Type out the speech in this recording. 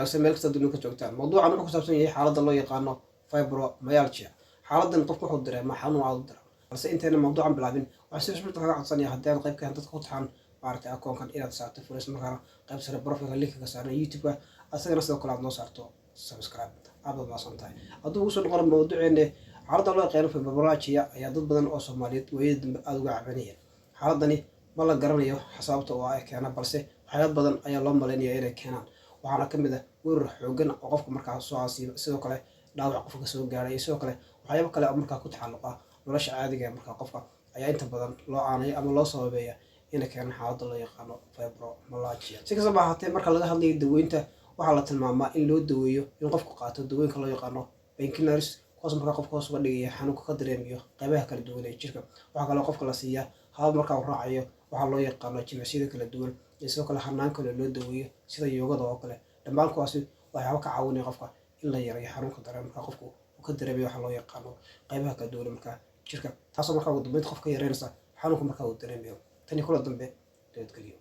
wanaagsan meel kasta dunida ka joogtaan. Mawduucan wuxuu ku saabsan yahay xaaladda loo yaqaano fibromyalgia. Xaaladdan qofku wuxuu dareemaa xanuun aad u daran. Balse intayna mawduucan bilaabin, waxaan si xushmad kaga codsanayaa haddii aad qayb ka dadka ku taxan akoonkan inaad saarto furays markaana qayb sare profilka linkiga saaran YouTube-ka asagana sidoo kale aad noo saarto subscribe. Aad baad mahadsantahay. Hadduu ugu soo noqon mawduuceenne xaaladda loo yaqaano fibromyalgia ayaa dad badan oo Soomaaliyeed waayadii dambe aad uga cabanayeen. Xaaladani ma la garanayo sababta oo ay keena balse waxyaabo badan ayaa loo maleynayaa inay keenaan. waxaana ka mid ah weerar xooggan oo qofka markaa soo asiiba sidoo kale dhaawac qofka soo gaaray sidoo kale waxyaabo kale oo markaa ku taxalluqa nolosha caadiga ah markaa qofka ayaa inta badan loo aanay ama loo sababeeya inay keenaan xaaladda loo yaqaano fibromyalgia. Si kastaba ha ahaatee marka laga hadlayo daweynta waxaa la tilmaamaa in loo daweeyo in qofku qaato dawooyinka loo yaqaano painkillers kuwaas markaa qofka hoos uga dhigaya xanuunka ka dareemayo qaybaha kala duwan ee jirka. waxaa kaloo qofka la siiyaa habab markaa uu raacayo waxaa loo yaqaano jimicsiyada kala duwan iyo sidoo kale hanaan kale loo daweeyo sida yoogada oo kale. dhammaan kuwaasi waxyaabo ka caawinaya qofka in la yareeyo xanuunka dareema markaa qofku uu ka dareemayo waxaa loo yaqaano qaybaha kala duwan markaa jirka taasoo markaa ugu dambeyn qofka yareynaysa xanuunka markaa uu dareemayo. Tani kula dambe nabadgelyo.